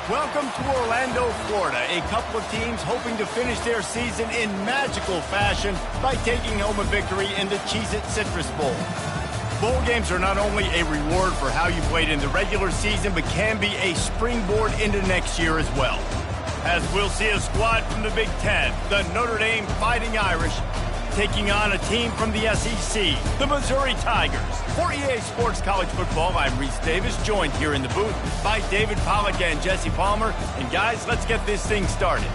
Welcome to Orlando, Florida. A couple of teams hoping to finish their season in magical fashion by taking home a victory in the Cheez-It Citrus Bowl. Bowl games are not only a reward for how you played in the regular season, but can be a springboard into next year as well. As we'll see a squad from the Big Ten, the Notre Dame Fighting Irish, taking on a team from the SEC, the Missouri Tigers. For EA Sports College Football, I'm Reese Davis, joined here in the booth by David Pollack and Jesse Palmer. And guys, let's get this thing started.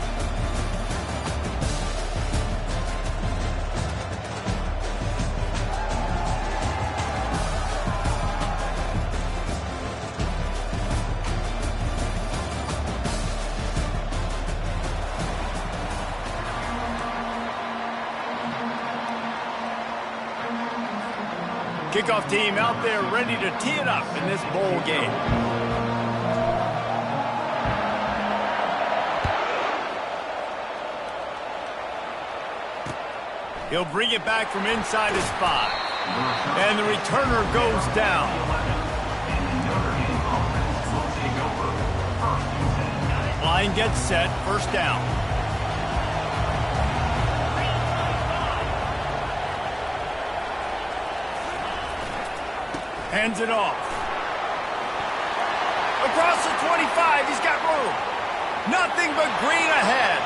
Kickoff team out there ready to tee it up in this bowl game. He'll bring it back from inside his 5. And the returner goes down. Line gets set, first down. Hands it off. Across the 25, he's got room. Nothing but green ahead.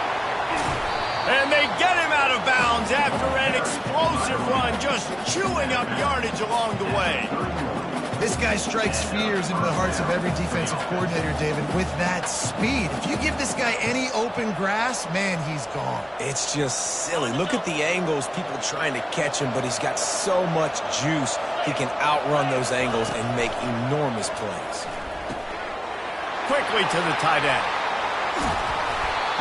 And they get him out of bounds after an explosive run, just chewing up yardage along the way. This guy strikes fears into the hearts of every defensive coordinator, David, with that speed. If you give this guy any open grass, man, he's gone. It's just silly. Look at the angles, people trying to catch him, but he's got so much juice. He can outrun those angles and make enormous plays. Quickly to the tight end.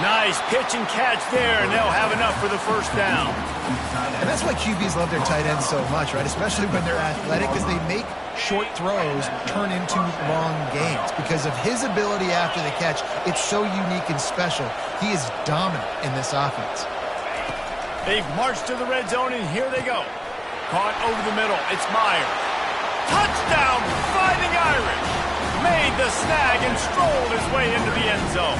Nice pitch and catch there, and they'll have enough for the first down. And that's why QBs love their tight ends so much, right? Especially when they're athletic, because they make short throws turn into long gains. Because of his ability after the catch, it's so unique and special. He is dominant in this offense. They've marched to the red zone, and here they go. Caught over the middle. It's Myers. Touchdown, Fighting Irish. Made the snag and strolled his way into the end zone.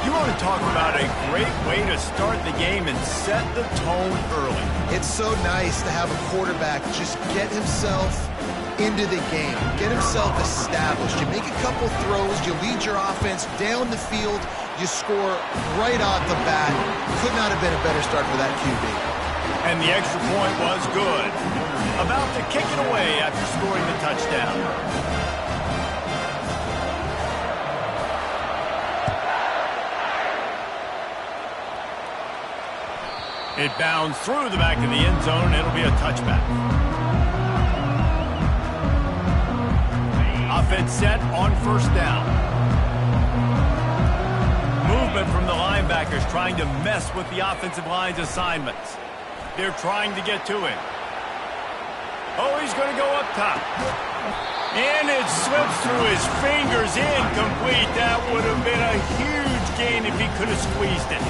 You want to talk about a great way to start the game and set the tone early. It's so nice to have a quarterback just get himself into the game, get himself established. You make a couple throws, you lead your offense down the field, you score right off the bat. Could not have been a better start for that QB. And the extra point was good. About to kick it away after scoring the touchdown. It bounds through the back of the end zone. It'll be a touchback. Offense set on first down. Movement from the linebackers trying to mess with the offensive line's assignments. They're trying to get to him. Oh, he's going to go up top. And it slips through his fingers, incomplete. That would have been a huge gain if he could have squeezed it.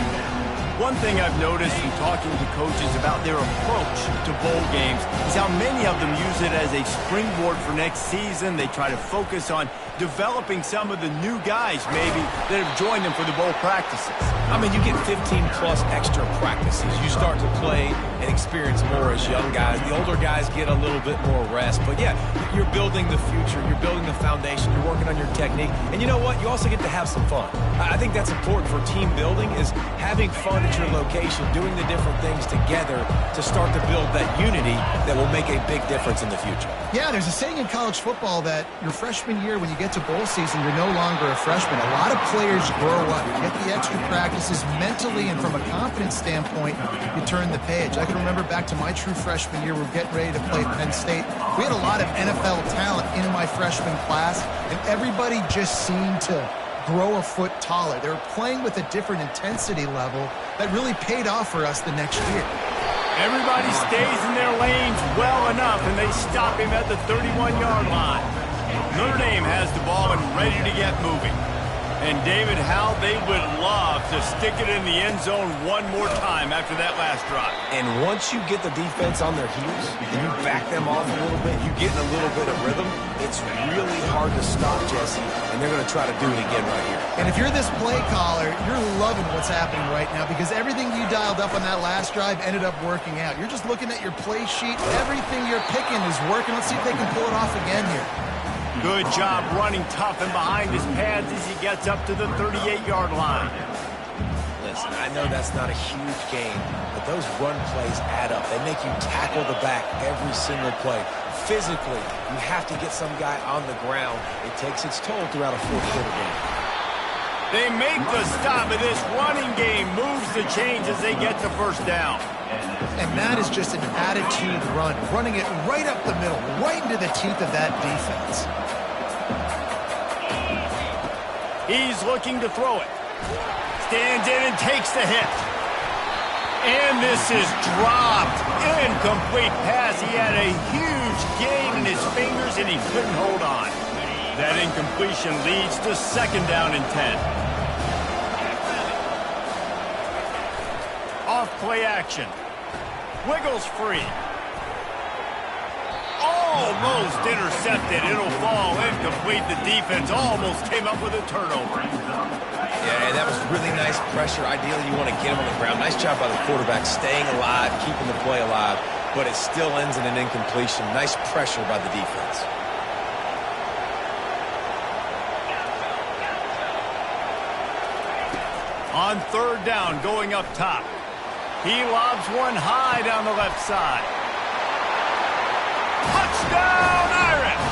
One thing I've noticed in talking to coaches about their approach to bowl games is how many of them use it as a springboard for next season. They try to focus on developing some of the new guys, maybe, that have joined them for the bowl practices. I mean, you get 15-plus extra practices. You start to play and experience more as young guys. The older guys get a little bit more rest. But, yeah, you're building the future. You're building the foundation. You're working on your technique. And you know what? You also get to have some fun. I think that's important for team building, is having fun at your location, doing the different things together to start to build that unity that will make a big difference in the future. Yeah, there's a saying in college football that your freshman year, when you get to bowl season, you're no longer a freshman. A lot of players grow up, get the extra practices mentally, and from a confidence standpoint, you turn the page. I can remember back to my true freshman year, we're getting ready to play Penn State. We had a lot of NFL talent in my freshman class, and everybody just seemed to grow a foot taller. They were playing with a different intensity level that really paid off for us the next year. Everybody stays in their lanes well enough, and they stop him at the 31-yard line. Notre Dame has the ball and ready to get moving. And David, how they would love to stick it in the end zone one more time after that last drive. And once you get the defense on their heels and you back them off a little bit, you get in a little bit of rhythm, it's really hard to stop, Jesse, and they're going to try to do it again right here. And if you're this play caller, you're loving what's happening right now because everything you dialed up on that last drive ended up working out. You're just looking at your play sheet. Everything you're picking is working. Let's see if they can pull it off again here. Good job running tough and behind his pads as he gets up to the 38-yard line. Listen, I know that's not a huge gain, but those run plays add up. They make you tackle the back every single play. Physically, you have to get some guy on the ground. It takes its toll throughout a fourth-quarter game. They make the stop, and this running game moves the chains as they get the first down. And that is just an attitude run, running it right up the middle, right into the teeth of that defense. He's looking to throw it. Stands in and takes the hit. And this is dropped. Incomplete pass. He had a huge gain in his fingers, and he couldn't hold on. That incompletion leads to second down and 10. Off play action. Wiggles free. Almost intercepted. It'll fall incomplete. The defense almost came up with a turnover. Yeah, that was really nice pressure. Ideally, you want to get him on the ground. Nice job by the quarterback staying alive, keeping the play alive, but it still ends in an incompletion. Nice pressure by the defense. On third down, going up top. He lobs one high down the left side. Touchdown, Irish!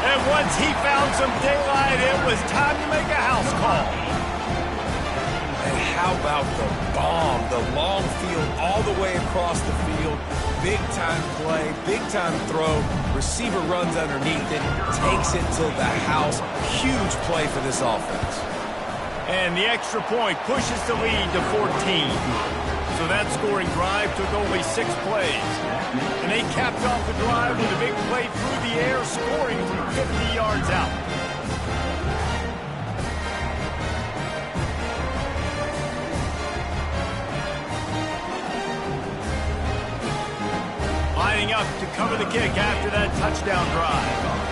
And once he found some daylight, it was time to make a house call. And how about the bomb? The long field all the way across the field. Big-time play, big-time throw. Receiver runs underneath it, takes it to the house. Huge play for this offense. And the extra point pushes the lead to 14. So that scoring drive took only 6 plays. And they capped off the drive with a big play through the air, scoring from 50 yards out. Lining up to cover the kick after that touchdown drive.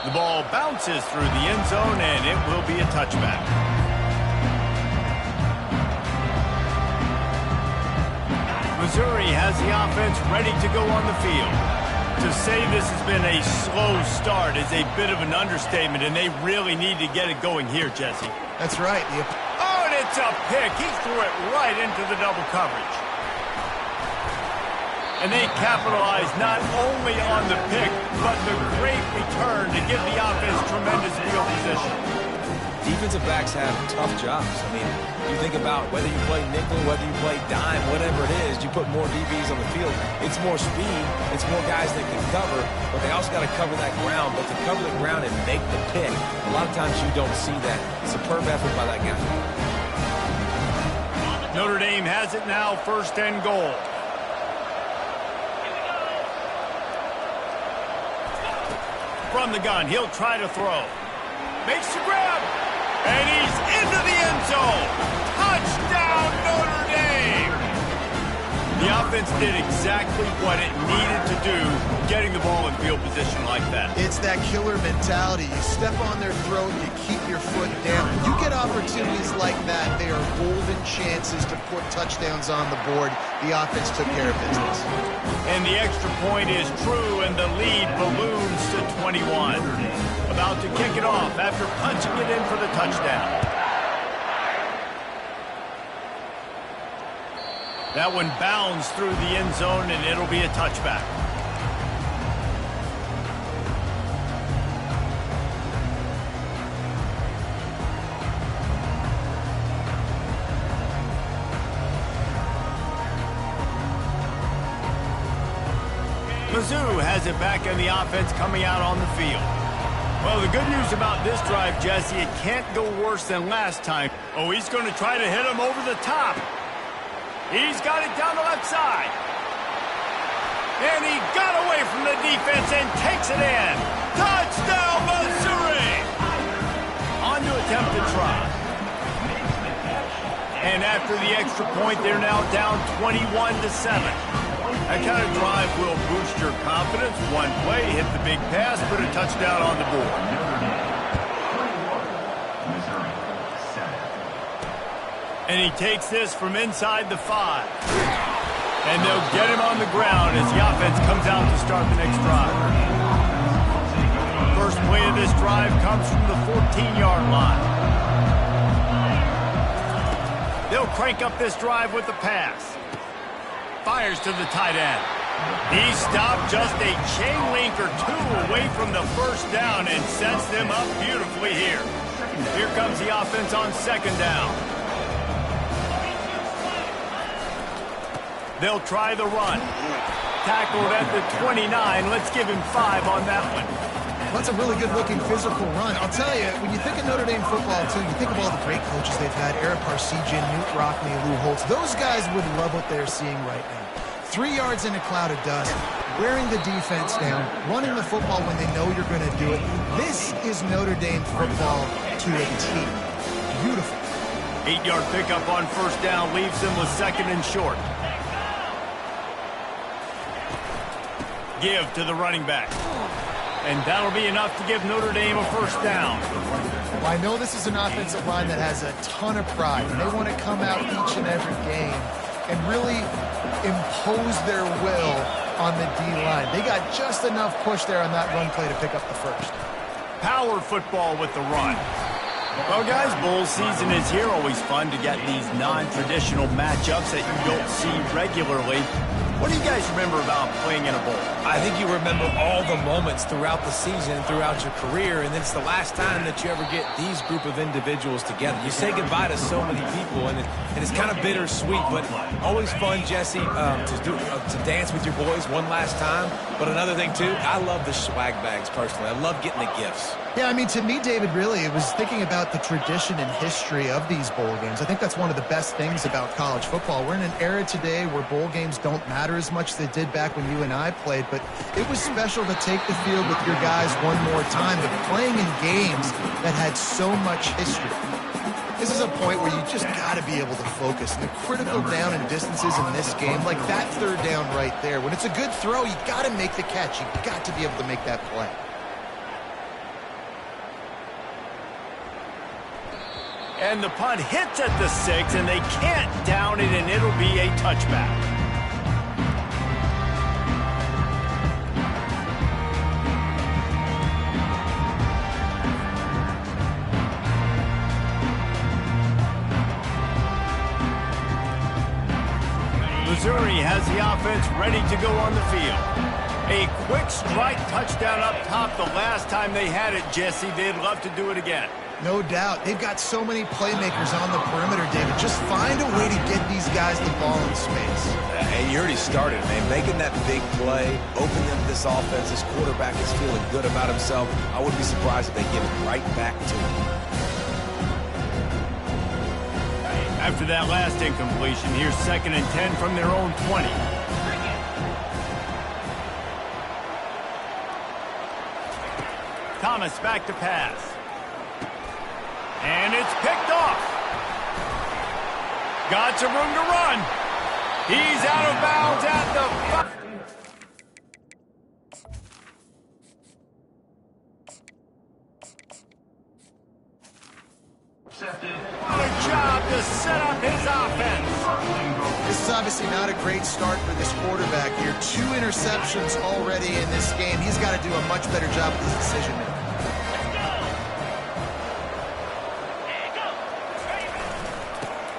The ball bounces through the end zone, and it will be a touchback. Missouri has the offense ready to go on the field. To say this has been a slow start is a bit of an understatement, and they really need to get it going here, Jesse. That's right. Oh, and it's a pick. He threw it right into the double coverage. And they capitalized not only on the pick, but the great return to give the offense tremendous field position. Defensive backs have tough jobs. I mean, you think about whether you play nickel, whether you play dime, whatever it is, you put more DBs on the field. It's more speed. It's more guys that can cover, but they also got to cover that ground. But to cover the ground and make the pick, a lot of times you don't see that. Superb effort by that guy. Notre Dame has it now, first and goal. From the gun, he'll try to throw. Makes the grab, and he's into the end zone. Touchdown, Notre Dame! The offense did exactly what it needed to do, getting the ball in field position like that. It's that killer mentality. You step on their throat, you keep your foot down. You get opportunities like that, they are golden chances to put touchdowns on the board. The offense took care of business. And the extra point is true, and the lead balloons to 21. About to kick it off after punching it in for the touchdown. That one bounds through the end zone, and it'll be a touchback. Mizzou has it back in the offense coming out on the field. Well, the good news about this drive, Jesse, it can't go worse than last time. Oh, he's going to try to hit him over the top. He's got it down the left side. And he got away from the defense and takes it in. Touchdown, Missouri! On to attempt to try. And after the extra point, they're now down 21-7. That kind of drive will boost your confidence. One play, hit the big pass, put a touchdown on the board. And he takes this from inside the 5. And they'll get him on the ground as the offense comes out to start the next drive. First play of this drive comes from the 14-yard line. They'll crank up this drive with the pass. Fires to the tight end. He stopped just a chain link or two away from the first down and sets them up beautifully here. Here comes the offense on second down. They'll try the run. Tackled at the 29. Let's give him 5 on that one. That's a really good-looking physical run. I'll tell you, when you think of Notre Dame football, too, you think of all the great coaches they've had, Eric Parsegian, Newt Rockne, Lou Holtz. Those guys would love what they're seeing right now. 3 yards in a cloud of dust, wearing the defense down, running the football when they know you're going to do it. This is Notre Dame football to a T. Beautiful. 8-yard pickup on first down leaves them with second and short. Give to the running back. And that'll be enough to give Notre Dame a first down. Well, I know this is an offensive line that has a ton of pride, and they want to come out each and every game and really impose their will on the D-line. They got just enough push there on that run play to pick up the first. Power football with the run. Well, guys, bowl season is here. Always fun to get these non-traditional matchups that you don't see regularly. What do you guys remember about playing in a bowl? I think you remember all the moments throughout the season, throughout your career, and it's the last time that you ever get these group of individuals together. You say goodbye to so many people, and it's kind of bittersweet, but always fun, Jesse, to dance with your boys one last time. But another thing, too, I love the swag bags, personally. I love getting the gifts. Yeah, I mean, to me, David, really, it was thinking about the tradition and history of these bowl games. I think that's one of the best things about college football. We're in an era today where bowl games don't matter as much as they did back when you and I played, but it was special to take the field with your guys one more time, but playing in games that had so much history. This is a point where you just got to be able to focus. And the critical down and distances in this game, like that third down right there, when it's a good throw, you got to make the catch. You got to be able to make that play. And the punt hits at the 6, and they can't down it, and it'll be a touchback. Missouri has the offense ready to go on the field. A quick strike touchdown up top the last time they had it, Jesse. They'd love to do it again. No doubt. They've got so many playmakers on the perimeter, David. Just find a way to get these guys the ball in space. And you already started, man. Making that big play, opening up this offense. This quarterback is feeling good about himself. I wouldn't be surprised if they give it right back to him. After that last incompletion, here's 2nd and 10 from their own 20. Thomas back to pass. And it's picked off. Got some room to run. He's out of bounds at the 5. Good job to set up his offense. This is obviously not a great start for this quarterback here. 2 interceptions already in this game. He's got to do a much better job with his decision making.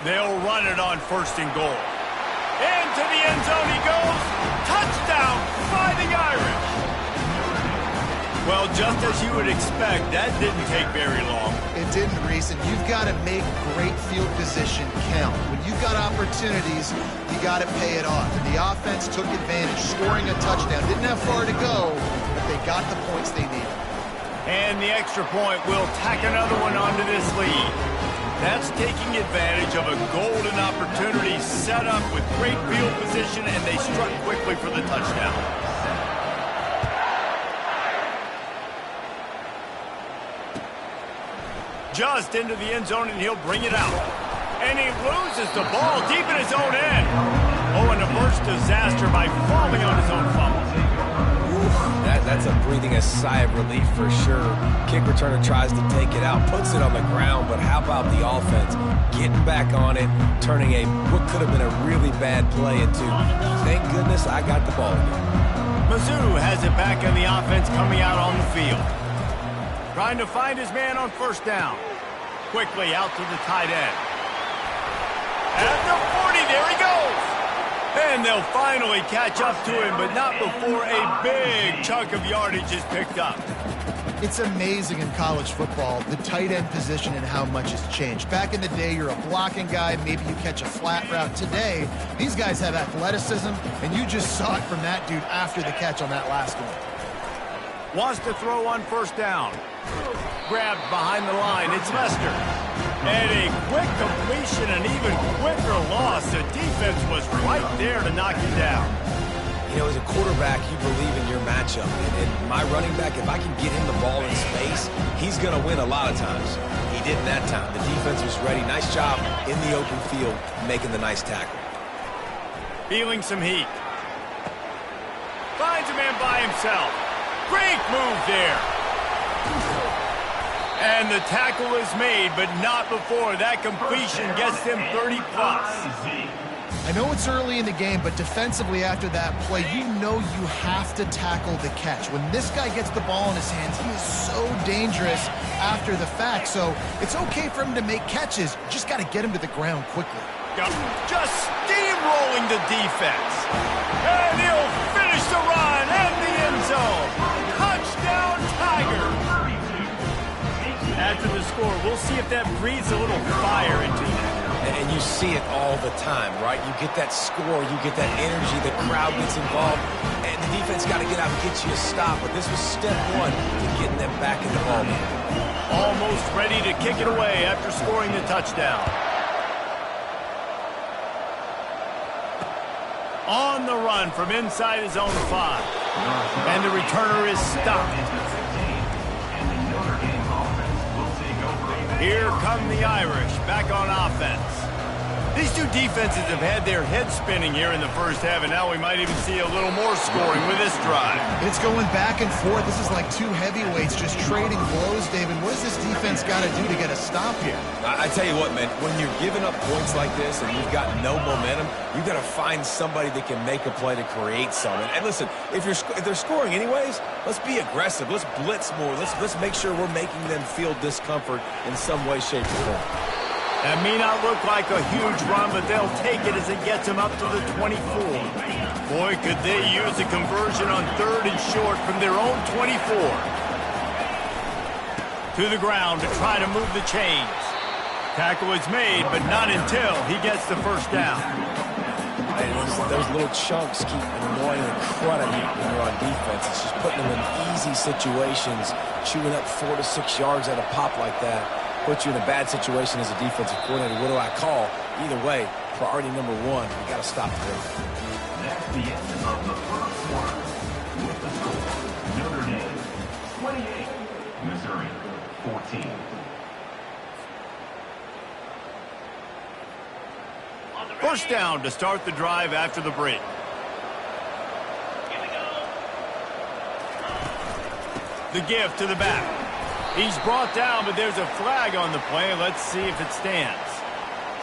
They'll run it on 1st and goal. Into the end zone he goes. Touchdown by the Irish. Well, just as you would expect, that didn't take very long. It didn't, Reese, and you've got to make great field position count. When you've got opportunities, you got to pay it off. And the offense took advantage, scoring a touchdown. Didn't have far to go, but they got the points they needed. And the extra point will tack another one onto this lead. That's taking advantage of a golden opportunity set up with great field position, and they struck quickly for the touchdown. Just into the end zone, and he'll bring it out. And he loses the ball deep in his own end. Oh, and a first disaster by falling on his own fumble. That's a breathing a sigh of relief for sure. Kick returner tries to take it out, puts it on the ground, but how about the offense getting back on it, turning what could have been a really bad play into, thank goodness I got the ball again. Mizzou has it back in the offense coming out on the field. Trying to find his man on first down. Quickly out to the tight end. At the 40, there he goes. And they'll finally catch up to him, but not before a big chunk of yardage is picked up. It's amazing in college football, the tight end position and how much has changed. Back in the day, you're a blocking guy, maybe you catch a flat route. Today, these guys have athleticism, and you just saw it from that dude after the catch on that last one. Wants to throw on first down. Grabbed behind the line, it's Lester. And a quick completion, an even quicker loss. The defense was right there to knock him down. You know, as a quarterback, you believe in your matchup. And my running back, if I can get him the ball in space, he's going to win a lot of times. He didn't that time. The defense was ready. Nice job in the open field, making the nice tackle. Feeling some heat. Finds a man by himself. Great move there. And the tackle is made, but not before that completion gets them 30-plus. I know it's early in the game, but defensively after that play, you know you have to tackle the catch. When this guy gets the ball in his hands, he is so dangerous after the fact. So it's okay for him to make catches. Just got to get him to the ground quickly. Just steamrolling the defense. And he'll finish the run and the end zone. Touchdown, Tiger. After the score, we'll see if that breathes a little fire into you. And you see it all the time, right? You get that score, you get that energy, the crowd gets involved, and the defense got to get out and get you a stop. But this was step one to getting them back in the ball game. Almost ready to kick it away after scoring the touchdown. On the run from inside his own 5. And the returner is stopped. Here come the Irish, back on offense. These two defenses have had their heads spinning here in the first half, and now we might even see a little more scoring with this drive. It's going back and forth. This is like two heavyweights just trading blows, David. What does this defense got to do to get a stop here? I tell you what, man, when you're giving up points like this and you've got no momentum, you've got to find somebody that can make a play to create something. And listen, if they're scoring anyways, let's be aggressive. Let's blitz more. Let's make sure we're making them feel discomfort in some way, shape, or form. That may not look like a huge run, but they'll take it as it gets them up to the 24. Boy, could they use a conversion on 3rd and short from their own 24. To the ground to try to move the chains. Tackle is made, but not until he gets the first down. And those little chunks keep annoying the crud out of you when you're on defense. It's just putting them in easy situations, chewing up 4 to 6 yards at a pop like that. Put you in a bad situation as a defensive coordinator. What do I call? Either way, priority number 1, we got to stop the run. That's the end of the first quarter. With the score, Notre Dame 28, Missouri 14. First down to start the drive after the break. The give to the back. He's brought down, but there's a flag on the play. Let's see if it stands.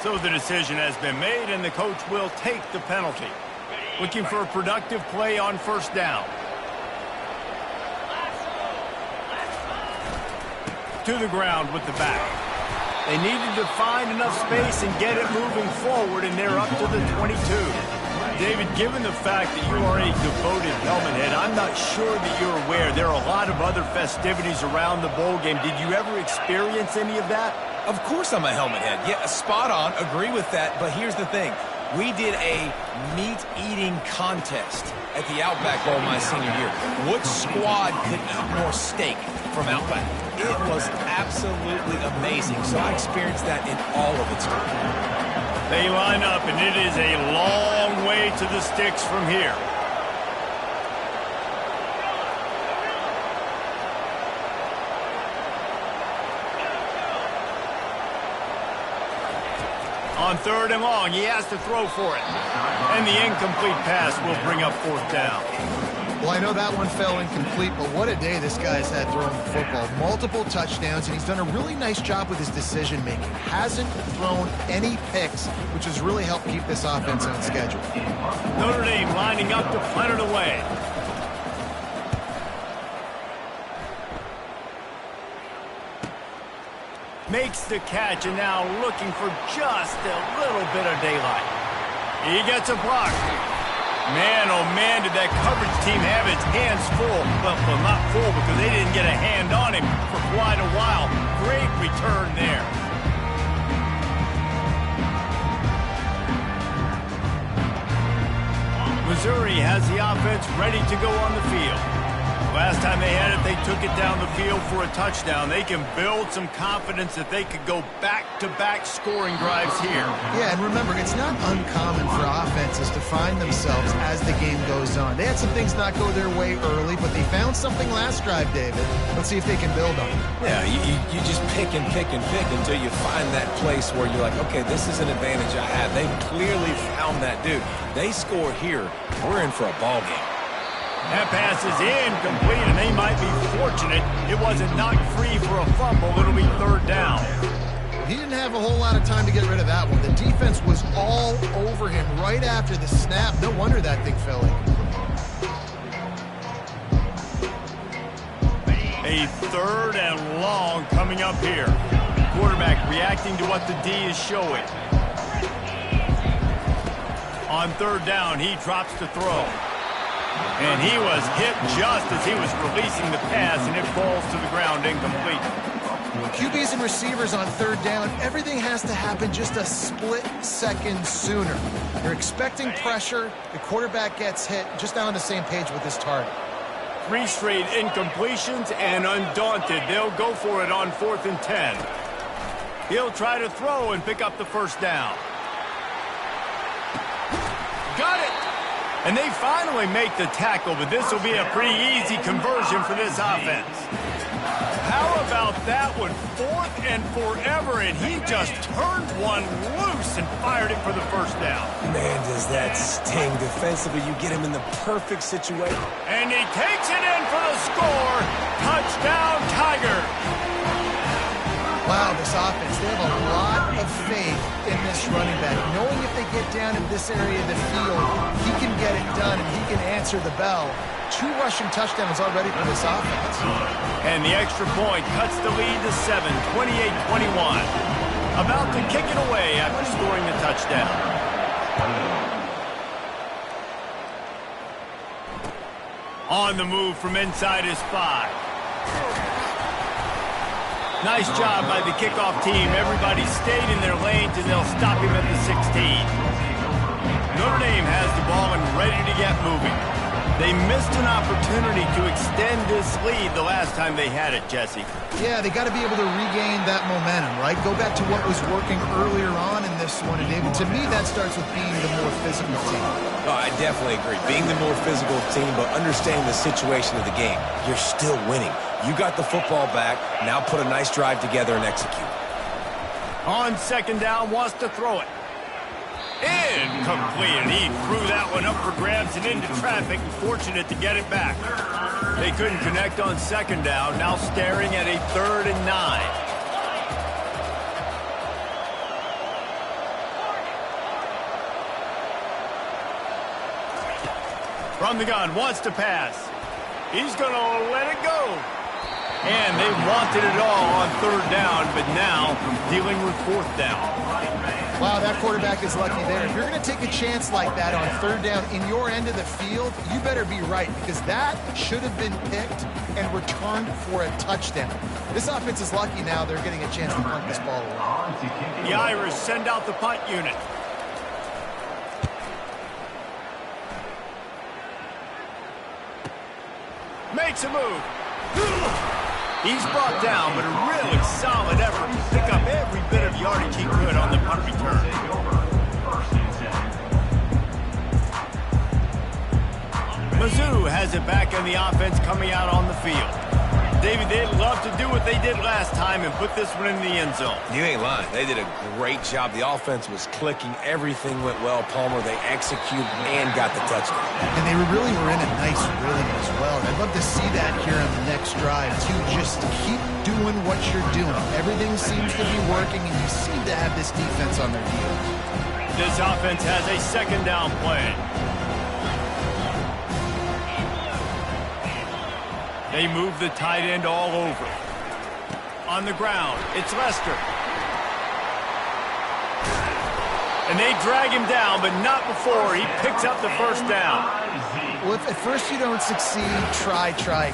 So the decision has been made, and the coach will take the penalty. Looking for a productive play on first down. To the ground with the back. They needed to find enough space and get it moving forward, and they're up to the 22. David, given the fact that you are a devoted helmet head, I'm not sure that you're aware there are a lot of other festivities around the bowl game. Did you ever experience any of that? Of course I'm a helmet head. Yeah, spot on. Agree with that. But here's the thing. We did a meat-eating contest at the Outback Bowl my senior year. Which squad could eat more steak from Outback? It was absolutely amazing. So I experienced that in all of its glory. They line up, and it is a long way to the sticks from here. On 3rd and long, he has to throw for it. And the incomplete pass will bring up 4th down. Well, I know that one fell incomplete, but what a day this guy's had throwing the football. Multiple touchdowns, and he's done a really nice job with his decision-making. Hasn't thrown any picks, which has really helped keep this offense on schedule. Notre Dame lining up to punt it away. Makes the catch, and now looking for just a little bit of daylight. He gets a block. Man, oh man, did that coverage team have its hands full. Well, not full because they didn't get a hand on him for quite a while. Great return there. Missouri has the offense ready to go on the field. Last time they had it, they took it down the field for a touchdown. They can build some confidence that they could go back-to-back scoring drives here. Yeah, and remember, it's not uncommon for offenses to find themselves as the game goes on. They had some things not go their way early, but they found something last drive, David. Let's see if they can build on it. Yeah, you just pick and pick and pick until you find that place where you're like, okay, this is an advantage I have. They clearly found that dude. They score here, we're in for a ball game. That pass is incomplete, and they might be fortunate it wasn't knocked free for a fumble. It'll be 3rd down. He didn't have a whole lot of time to get rid of that one. The defense was all over him right after the snap. No wonder that thing fell in. A 3rd and long coming up here. Quarterback reacting to what the D is showing. On 3rd down, he drops to throw. And he was hit just as he was releasing the pass, and it falls to the ground incomplete. QBs and receivers on 3rd down, everything has to happen just a split second sooner. You're expecting pressure, the quarterback gets hit, just not on the same page with his target. 3 straight incompletions, and undaunted, they'll go for it on 4th and 10. He'll try to throw and pick up the 1st down. Got it! And they finally make the tackle, but this will be a pretty easy conversion for this offense. How about that one? 4th and forever, and he just turned one loose and fired it for the 1st down. Man, does that sting. Defensively, you get him in the perfect situation. And he takes it in for the score. Touchdown, Tiger. Wow, this offense, they have a lot of faith in this running back. Knowing if they get down in this area of the field, he can get it done and he can answer the bell. 2 rushing touchdowns already for this offense. And the extra point cuts the lead to 7, 28-21. About to kick it away after scoring the touchdown. On the move from inside his 5. Nice job by the kickoff team. Everybody stayed in their lanes, and they'll stop him at the 16. Notre Dame has the ball and ready to get moving. They missed an opportunity to extend this lead the last time they had it, Jesse. Yeah, they got to be able to regain that momentum, right? Go back to what was working earlier on in this one. And David, to me, that starts with being the more physical team. Oh, I definitely agree. Being the more physical team, but understanding the situation of the game. You're still winning. You got the football back. Now put a nice drive together and execute. On 2nd down, wants to throw it. Incomplete, and he threw that one up for grabs and into traffic, and fortunate to get it back. They couldn't connect on 2nd down, now staring at a 3rd and 9. From the gun, wants to pass. He's going to let it go. And they wanted it all on 3rd down, but now dealing with 4th down. Wow, that quarterback is lucky there. If you're going to take a chance like that on 3rd down in your end of the field, you better be right, because that should have been picked and returned for a touchdown. This offense is lucky now they're getting a chance to punt this ball away. The Irish send out the punt unit. Makes a move. He's brought down, but a really solid effort to pick up every bit of yardage he could on the punt return. Mizzou has it back in the offense coming out on the field. David, they'd love to do what they did last time and put this one in the end zone. You ain't lying. They did a great job. The offense was clicking. Everything went well, Palmer. They executed and got the touchdown. And they really were in a nice rhythm as well. And I'd love to see that here on the next drive, too. Just keep doing what you're doing. Everything seems to be working, and you seem to have this defense on their heels. This offense has a second down play. They move the tight end all over. On the ground, it's Lester. And they drag him down, but not before he picks up the first down. Well, if at first you don't succeed, try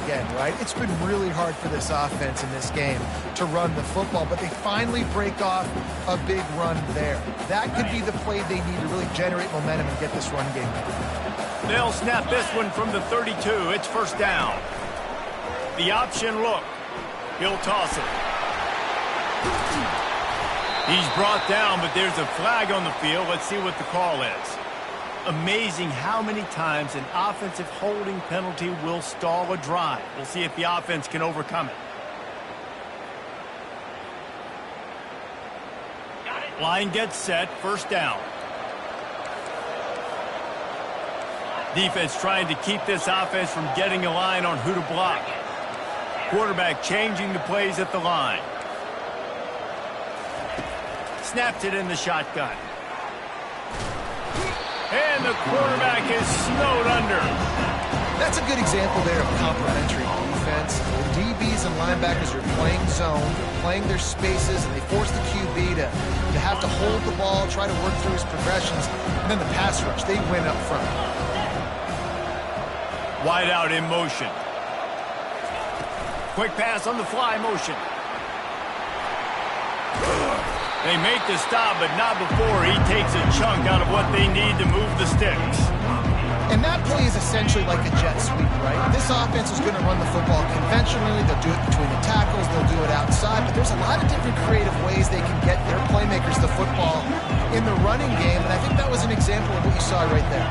again, right? It's been really hard for this offense in this game to run the football, but they finally break off a big run there. That could be the play they need to really generate momentum and get this run game going. They'll snap this one from the 32. It's first down. The option look. He'll toss it. He's brought down, but there's a flag on the field. Let's see what the call is. Amazing how many times an offensive holding penalty will stall a drive. We'll see if the offense can overcome it. Line gets set. First down. Defense trying to keep this offense from getting a line on who to block. Quarterback changing the plays at the line. Snapped it in the shotgun. And the quarterback is snowed under. That's a good example there of complementary defense. The DBs and linebackers are playing zone, they're playing their spaces, and they force the QB to have to hold the ball, try to work through his progressions, and then the pass rush, they win up front. Wide out in motion. Quick pass on the fly motion. They make the stop, but not before he takes a chunk out of what they need to move the sticks. And that play is essentially like a jet sweep, right? This offense is going to run the football conventionally. They'll do it between the tackles. They'll do it outside. But there's a lot of different creative ways they can get their playmakers the football in the running game. And I think that was an example of what you saw right there.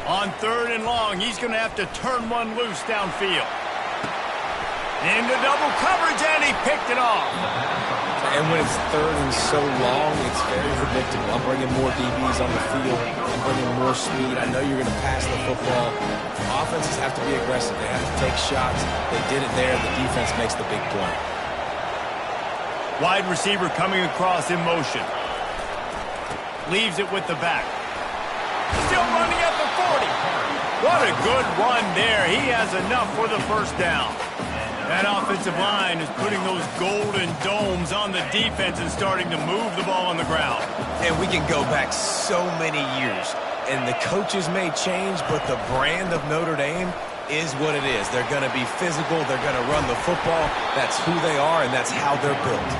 On third and long, he's going to have to turn one loose downfield. Into double coverage, and he picked it off. And when it's third and so long, it's very predictable. I'm bringing more DBs on the field. I'm bringing more speed. I know you're going to pass the football. Offenses have to be aggressive. They have to take shots. They did it there. The defense makes the big play. Wide receiver coming across in motion. Leaves it with the back. Still running at the 40. What a good run there. He has enough for the first down. That offensive line is putting those golden domes on the defense and starting to move the ball on the ground. And we can go back so many years. And the coaches may change, but the brand of Notre Dame is what it is. They're going to be physical. They're going to run the football. That's who they are, and that's how they're built.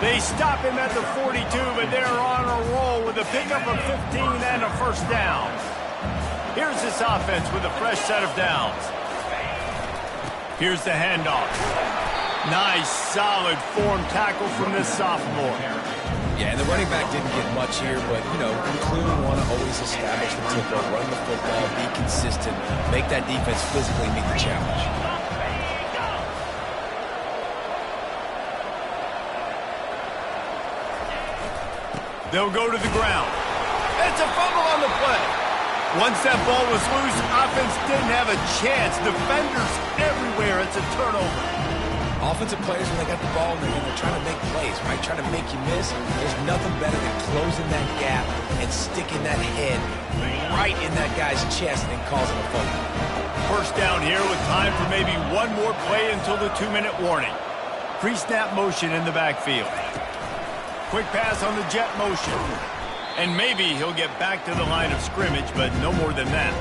They stop him at the 42, but they're on a roll with a pickup of 15 and a first down. Here's this offense with a fresh set of downs. Here's the handoff. Nice, solid form tackle from this sophomore. Yeah, and the running back didn't get much here, but, you know, you clearly want to always establish the tempo, run the football, be consistent, make that defense physically meet the challenge. They'll go to the ground. It's a fumble on the play. Once that ball was loose, offense didn't have a chance. Defenders everywhere. It's a turnover. Offensive players, when they got the ball, they're trying to make plays, right? Trying to make you miss. There's nothing better than closing that gap and sticking that head right in that guy's chest and causing a fumble. First down here with time for maybe one more play until the 2-minute warning. Pre-snap motion in the backfield. Quick pass on the jet motion. And maybe he'll get back to the line of scrimmage, but no more than that.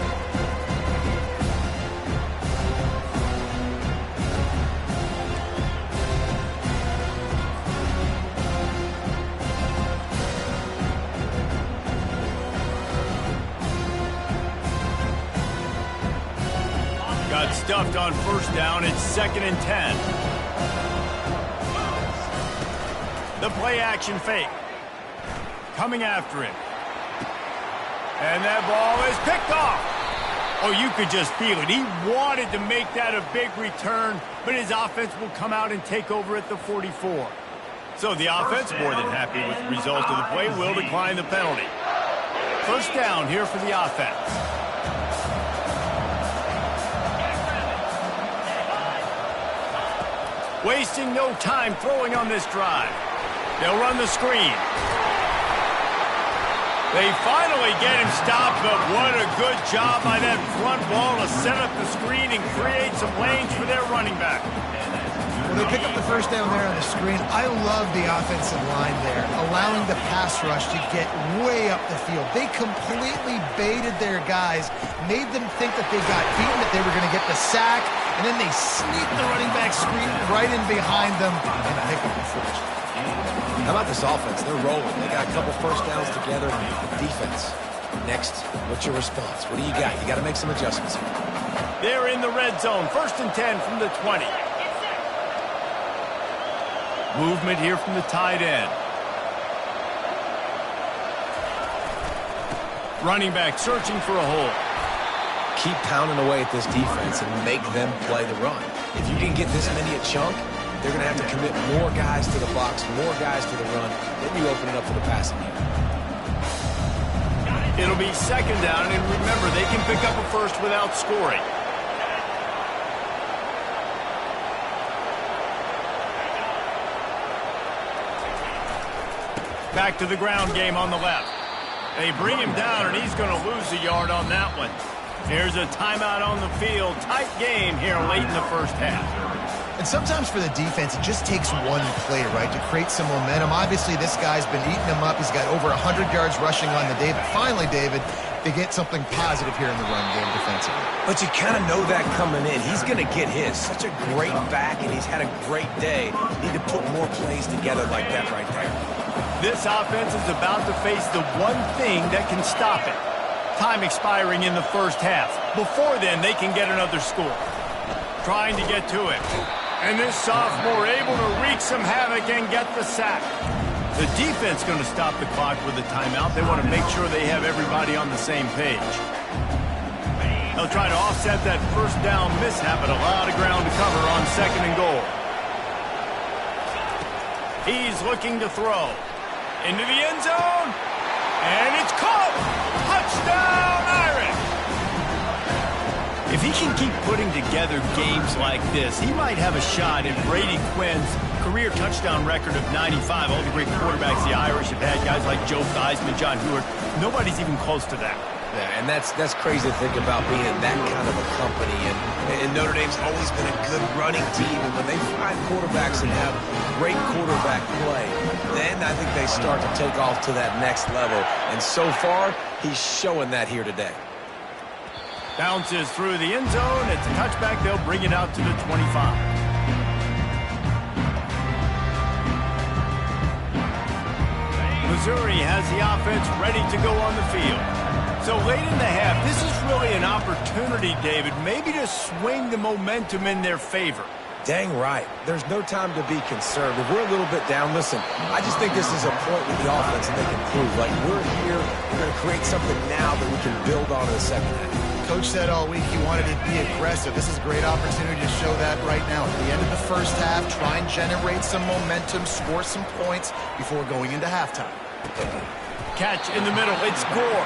stuffed on first down. It's 2nd and 10. The play action fake. Coming after it. And that ball is picked off. Oh, you could just feel it. He wanted to make that a big return, but his offense will come out and take over at the 44. So the offense, more than happy with the result of the play, will decline the penalty. First down here for the offense. Wasting no time throwing on this drive. They'll run the screen. They finally get him stopped, but what a good job by that front wall to set up the screen and create some lanes for their running back. Well, they pick up the first down there on the screen. I love the offensive line there, allowing the pass rush to get way up the field. They completely baited their guys, made them think that they got beaten, that they were going to get the sack, and then they sneaked the running back screen right in behind them and pick up the first. How about this offense? They're rolling. They got a couple first downs together. Defense. Next, what's your response? What do you got? You got to make some adjustments here. They're in the red zone. 1st and 10 from the 20. Movement here from the tight end. Running back searching for a hole. Keep pounding away at this defense and make them play the run. If you can get this many a chunk, they're going to have to commit more guys to the box, more guys to the run. Then you open it up for the passing game. It'll be 2nd down, and remember, they can pick up a first without scoring. Back to the ground game on the left. They bring him down, and he's going to lose a yard on that one. Here's a timeout on the field. Tight game here late in the first half. And sometimes for the defense, it just takes one play, right, to create some momentum. Obviously, this guy's been eating them up. He's got over 100 yards rushing on the day. But finally, David, they get something positive here in the run game defensively. But you kind of know that coming in. He's going to get his. Such a great back, and he's had a great day. Need to put more plays together like that right there. This offense is about to face the one thing that can stop it. Time expiring in the first half. Before then, they can get another score. Trying to get to it. And this sophomore able to wreak some havoc and get the sack. The defense going to stop the clock with a timeout. They want to make sure they have everybody on the same page. They'll try to offset that first down mishap, but a lot of ground to cover on 2nd and goal. He's looking to throw. Into the end zone. And it's caught. Touchdown, Irish. If he can keep putting together games like this, he might have a shot at Brady Quinn's career touchdown record of 95. All the great quarterbacks the Irish have had, guys like Joe Theismann, John Hewart. Nobody's even close to that. Yeah, and that's crazy to think about being in that kind of a company. And Notre Dame's always been a good running team. And when they find quarterbacks and have great quarterback play, then I think they start to take off to that next level. And so far, he's showing that here today. Bounces through the end zone. It's a touchback. They'll bring it out to the 25. Missouri has the offense ready to go on the field. So late in the half, this is really an opportunity, David, maybe to swing the momentum in their favor. Dang right. There's no time to be concerned. If we're a little bit down, listen, I just think this is a point with the offense that they can prove. Like, we're here, we're going to create something now that we can build on in the second half. Coach said all week he wanted to be aggressive. This is a great opportunity to show that right now. At the end of the first half, try and generate some momentum, score some points before going into halftime. Catch in the middle. It's Gore.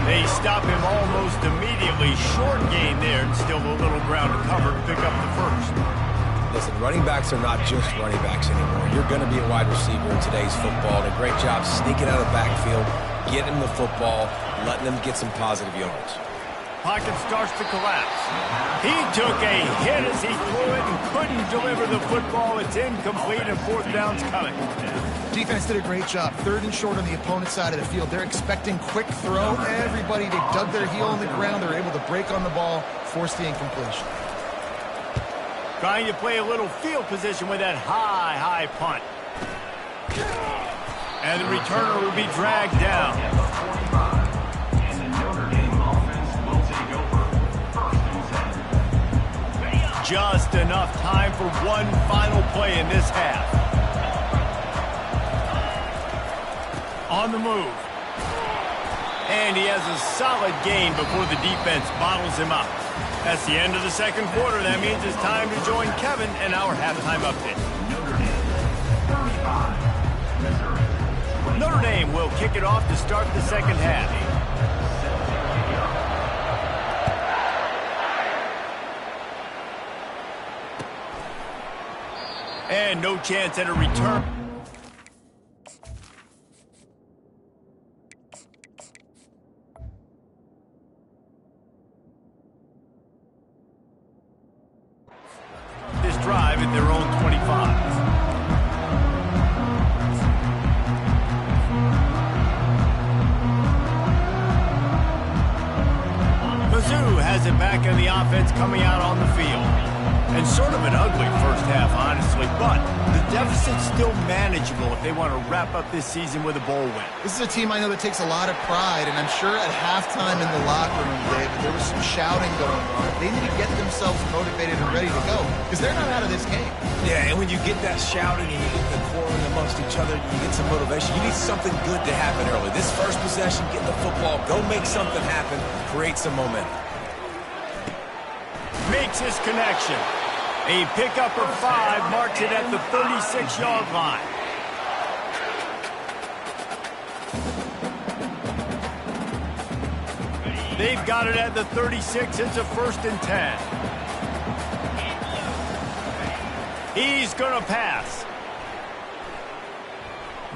They stop him almost immediately. Short gain there, and still a little ground to cover to pick up the first. Listen, running backs are not just running backs anymore. You're going to be a wide receiver in today's football. And a great job sneaking out of the backfield, getting the football, letting them get some positive yards. Pocket starts to collapse. He took a hit as he threw it and couldn't deliver the football. It's incomplete, and 4th down's coming. Defense did a great job. 3rd and short on the opponent's side of the field. They're expecting quick throw. Everybody, they dug their heel in the ground. They're able to break on the ball, force the incompletion. Trying to play a little field position with that high punt. And the returner will be dragged down. And the Notre Dame offense will take over 1st and 10. 2 just enough time for one final play in this half. On the move. And he has a solid gain before the defense bottles him up. That's the end of the second quarter. That means it's time to join Kevin in our halftime update. Notre Dame will kick it off to start the second half. And no chance at a return. This drive at their own 25. Mizzou has it back in the offense coming out on the field. And sort of an ugly first half, honestly, but the deficit's still manageable if they want to wrap up this season with a bowl win. This is a team I know that takes a lot of pride, and I'm sure at halftime in the locker room, David, there was some shouting going on. They need to get themselves motivated and ready to go, because they're not out of this game. Yeah, and when you get that shouting and you get the quarreling amongst each other, you get some motivation. You need something good to happen early. This first possession, get the football, go make something happen, create some momentum. Makes his connection. A pickup of 5 marks it at the 36-yard line. They've got it at the 36. It's a 1st and 10. He's going to pass.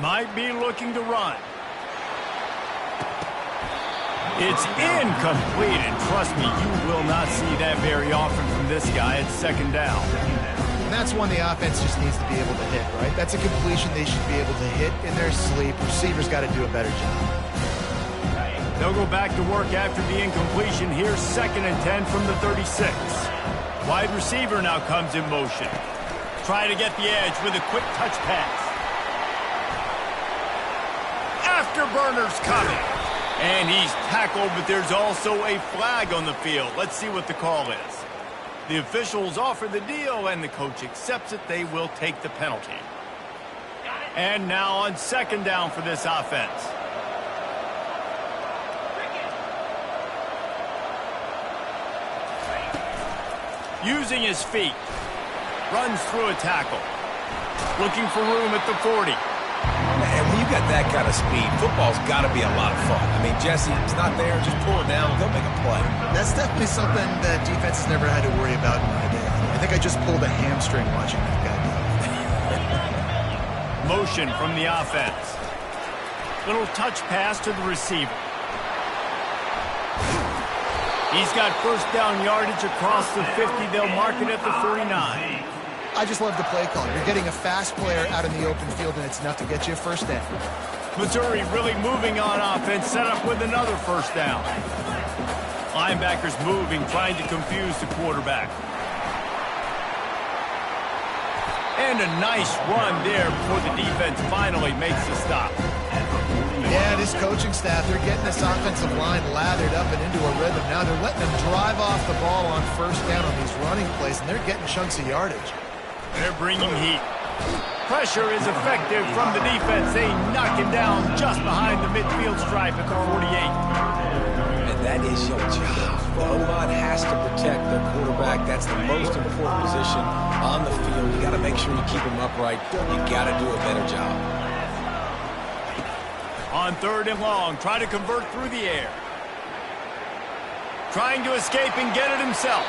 Might be looking to run. It's incomplete, and trust me, you will not see that very often from this guy at 2nd down. And that's one the offense just needs to be able to hit, right? That's a completion they should be able to hit in their sleep. Receivers got to do a better job. They'll go back to work after the incompletion. Here's 2nd and 10 from the 36. Wide receiver now comes in motion. Try to get the edge with a quick touch pass. Afterburners coming. And he's tackled, but there's also a flag on the field. Let's see what the call is. The officials offer the deal, and the coach accepts it. They will take the penalty. And now on 2nd down for this offense. Using his feet. Runs through a tackle. Looking for room at the 40. And when you got that kind of speed, football's got to be a lot of fun. I mean, Jesse, it's not there. Just pull it down. Go make a play. That's definitely something that defense has never had to worry about in my day. I think I just pulled a hamstring watching that guy do it. Motion from the offense. Little touch pass to the receiver. He's got 1st down yardage across the 50. They'll mark it at the 49. I just love the play call. You're getting a fast player out in the open field, and it's enough to get you a 1st down. Missouri really moving on offense, set up with another 1st down. Linebackers moving, trying to confuse the quarterback. And a nice run there before the defense finally makes the stop. Yeah, this coaching staff, they're getting this offensive line lathered up and into a rhythm. Now they're letting them drive off the ball on 1st down on these running plays, and they're getting chunks of yardage. They're bringing heat. Pressure is effective from the defense. They knock him down just behind the midfield stripe at the 48. And that is your job. The O-line has to protect their quarterback. That's the most important position on the field. You got to make sure you keep him upright. You got to do a better job. On 3rd and long, try to convert through the air. Trying to escape and get it himself.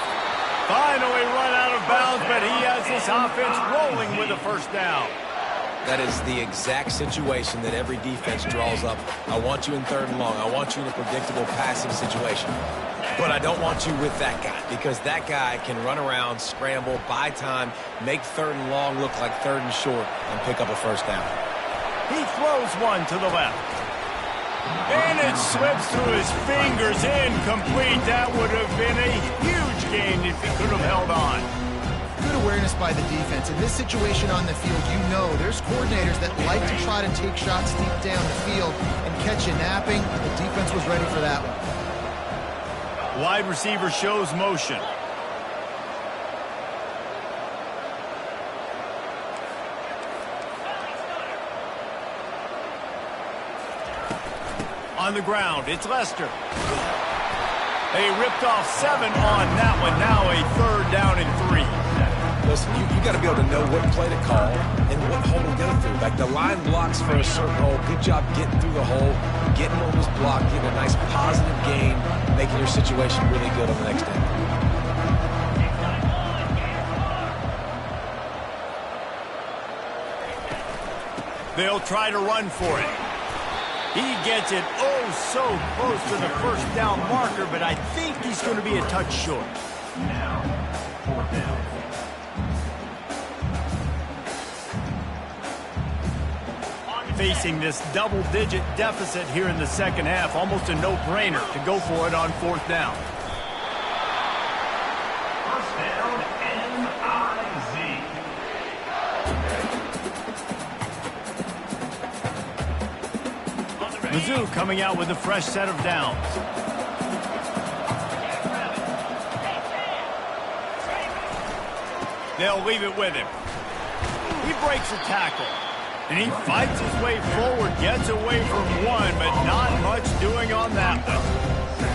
Finally run out of bounds, but he has this offense rolling with a 1st down. That is the exact situation that every defense draws up. I want you in 3rd and long. I want you in a predictable passing situation. But I don't want you with that guy, because that guy can run around, scramble, buy time, make 3rd and long look like 3rd and short, and pick up a 1st down. He throws one to the left. And it slips through his fingers, incomplete. That would have been a huge gain if he could have held on. Good awareness by the defense. In this situation on the field, you know there's coordinators that like to try to take shots deep down the field and catch you napping. The defense was ready for that one. Wide receiver shows motion. On the ground, it's Lester. They ripped off 7 on that one. Now a 3rd down and 3. Listen, you got to be able to know what play to call and what hole to go through. Like the line blocks for a certain hole. Good job getting through the hole, getting on this block, getting a nice positive gain, making your situation really good on the next down. They'll try to run for it. He gets it oh so close to the 1st down marker, but I think he's going to be a touch short. Now, 4th down. Facing this double-digit deficit here in the 2nd half, almost a no-brainer to go for it on 4th down. 1st down, M-I-Z. Mizzou coming out with a fresh set of downs. They'll leave it with him. He breaks a tackle. And he fights his way forward, gets away from one, but not much doing on that one.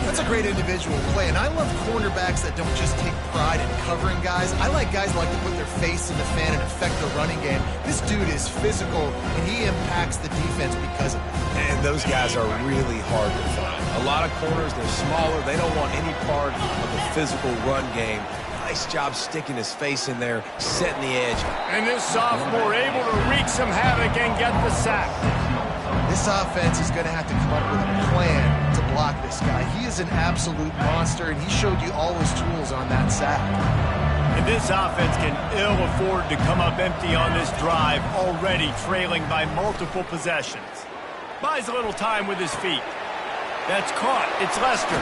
That's a great individual play, and I love cornerbacks that don't just take pride in covering guys. I like guys that like to put their face in the fan and affect the running game. This dude is physical, and he impacts the defense because of it. And those guys are really hard to find. A lot of corners, they're smaller. They don't want any part of the physical run game. Nice job sticking his face in there, setting the edge. And this sophomore able to wreak some havoc and get the sack. This offense is going to have to come up with a plan to block this guy. He is an absolute monster, and he showed you all his tools on that sack. And this offense can ill afford to come up empty on this drive, already trailing by multiple possessions. Buys a little time with his feet. That's caught. It's Lester.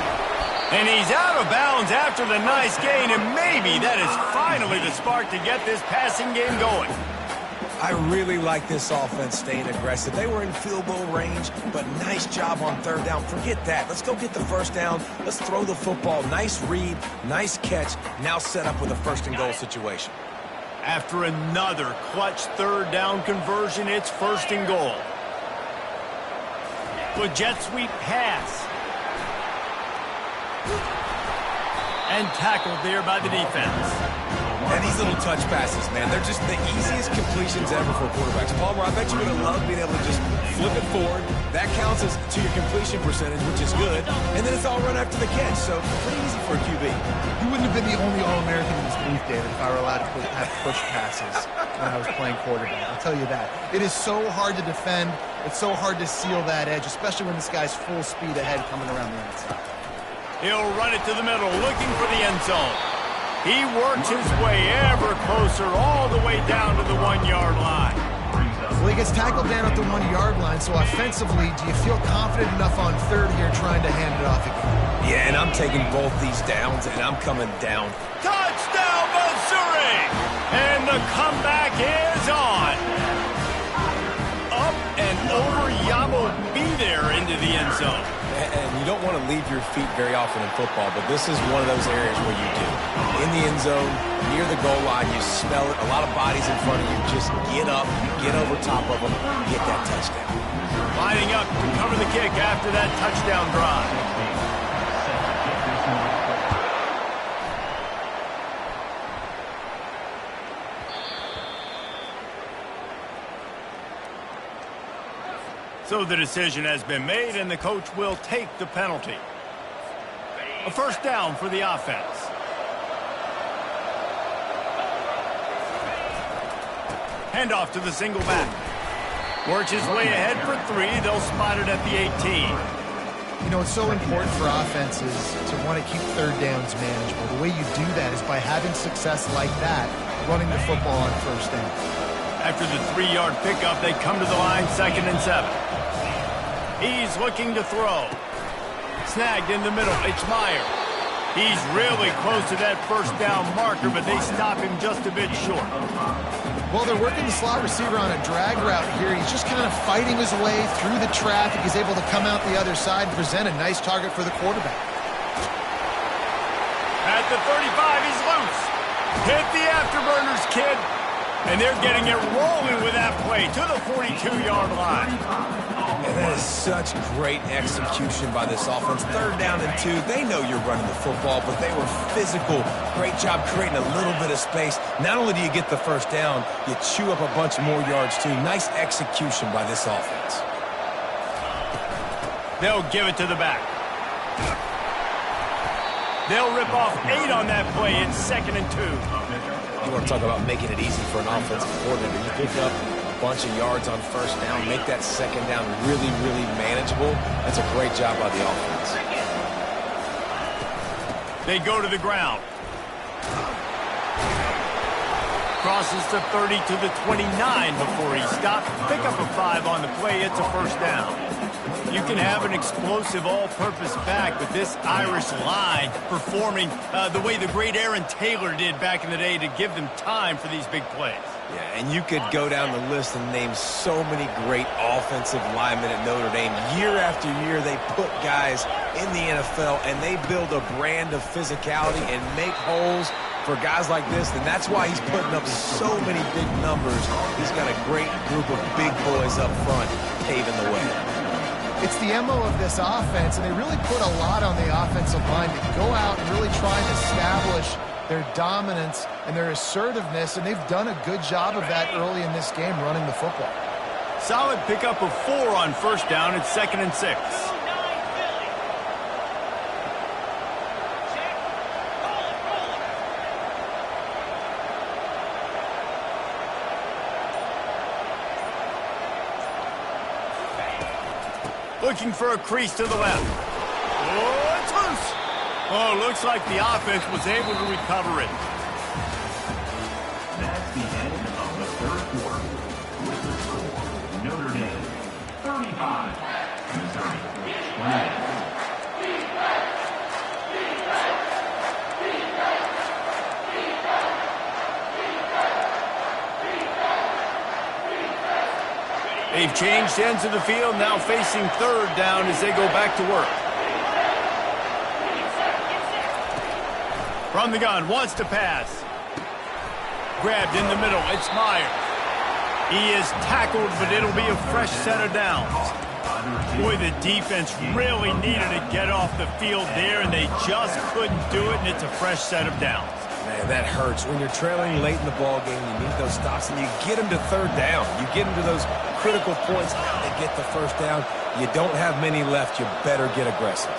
And he's out of bounds after the nice gain, and maybe that is finally the spark to get this passing game going. I really like this offense staying aggressive. They were in field goal range, but nice job on 3rd down. Forget that. Let's go get the 1st down. Let's throw the football. Nice read, nice catch. Now set up with a 1st and goal situation. After another clutch 3rd down conversion, it's 1st and goal. With jet sweep pass. And tackled there by the defense. And these little touch passes, man, they're just the easiest completions ever for quarterbacks. Palmer, I bet you're going to love being able to just flip it forward. That counts as to your completion percentage, which is good. And then it's all run after the catch, so pretty easy for a QB. You wouldn't have been the only All-American in this booth, David, if I were allowed to have push passes when I was playing quarterback. I'll tell you that. It is so hard to defend. It's so hard to seal that edge, especially when this guy's full speed ahead coming around the outside. He'll run it to the middle, looking for the end zone. He works his way ever closer, all the way down to the 1-yard line. Well, he gets tackled down at the 1-yard line, so offensively, do you feel confident enough on 3rd here trying to hand it off again? Yeah, and I'm taking both these downs, and I'm coming down. Touchdown, Missouri! And the comeback is on. Up and over Yamo be there into the end zone. And you don't want to leave your feet very often in football, but this is one of those areas where you do. In the end zone, near the goal line, you smell it. A lot of bodies in front of you. Just get up, get over top of them, get that touchdown. Lining up to cover the kick after that touchdown drive. So the decision has been made, and the coach will take the penalty. A 1st down for the offense. Handoff to the single back. Works his way ahead for 3. They'll spot it at the 18. You know, it's so important for offenses to want to keep 3rd downs manageable. The way you do that is by having success like that, running the football on 1st down. After the 3-yard pickup, they come to the line, 2nd and 7. He's looking to throw. Snagged in the middle. It's Meyer. He's really close to that 1st down marker, but they stop him just a bit short. Well, they're working the slot receiver on a drag route here. He's just kind of fighting his way through the traffic. He's able to come out the other side and present a nice target for the quarterback. At the 35, he's loose. Hit the afterburners, kid. And they're getting it rolling with that play to the 42-yard line. And that is such great execution by this offense. 3rd down and 2. They know you're running the football, but they were physical. Great job creating a little bit of space. Not only do you get the 1st down, you chew up a bunch more yards too. Nice execution by this offense. They'll give it to the back. They'll rip off 8 on that play. It's 2nd and 2. You want to talk about making it easy for an offensive coordinator. You pick up a bunch of yards on 1st down, make that 2nd down really, really manageable. That's a great job by the offense. They go to the ground. Crosses to 30 to the 29 before he stopped. Pick up a 5 on the play. It's a 1st down. You can have an explosive all-purpose back, but this Irish line performing the way the great Aaron Taylor did back in the day to give them time for these big plays. Yeah, and you could go down the list and name so many great offensive linemen at Notre Dame. Year after year, they put guys in the NFL, and they build a brand of physicality and make holes for guys like this, and that's why he's putting up so many big numbers. He's got a great group of big boys up front paving the way. It's the MO of this offense, and they really put a lot on the offensive line to go out and really try and establish their dominance and their assertiveness, and they've done a good job of that early in this game running the football. Solid pickup of 4 on 1st down. It's 2nd and 6. Looking for a crease to the left. Oh, it's loose. Oh, looks like the offense was able to recover it. That's the end of the 3rd quarter. With the score, Notre Dame 35, Missouri 28. They've changed ends of the field, now facing 3rd down as they go back to work. From the gun, wants to pass. Grabbed in the middle, it's Myers. He is tackled, but it'll be a fresh set of downs. Boy, the defense really needed to get off the field there, and they just couldn't do it, and it's a fresh set of downs. Man, that hurts. When you're trailing late in the ball game, you need those stops, and you get them to 3rd down. You get them to those critical points, they get the 1st down. You don't have many left. You better get aggressive.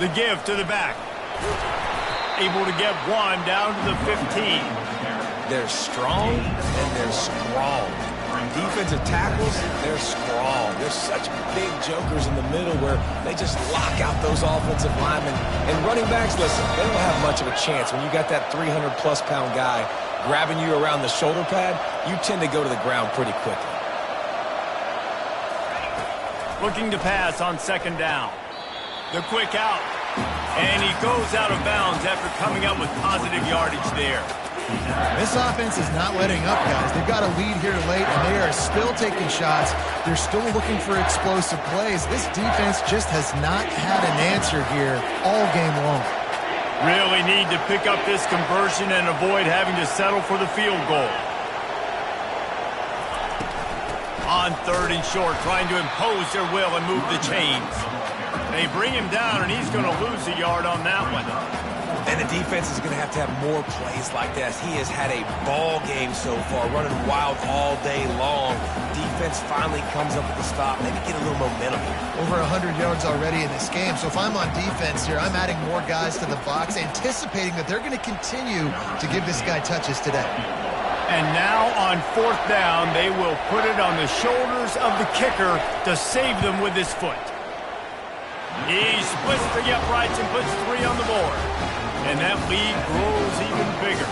The give to the back. Able to get 1 down to the 15. They're strong, and they're strong. Defensive tackles, they're strong. They're such big jokers in the middle where they just lock out those offensive linemen. And running backs, listen, they don't have much of a chance. When you got that 300-plus pound guy grabbing you around the shoulder pad, you tend to go to the ground pretty quickly. Looking to pass on 2nd down. The quick out. And he goes out of bounds after coming up with positive yardage there. This offense is not letting up, guys. They've got a lead here late, and they are still taking shots. They're still looking for explosive plays. This defense just has not had an answer here all game long. Really need to pick up this conversion and avoid having to settle for the field goal. On 3rd and short, trying to impose their will and move the chains. They bring him down, and he's going to lose a yard on that one. And the defense is going to have more plays like this. He has had a ball game so far, running wild all day long. Defense finally comes up with the stop. Maybe get a little momentum here. Over 100 yards already in this game. So if I'm on defense here, I'm adding more guys to the box, anticipating that they're going to continue to give this guy touches today. And now on 4th down, they will put it on the shoulders of the kicker to save them with his foot. He splits the uprights and puts 3 on the board. And that lead grows even bigger.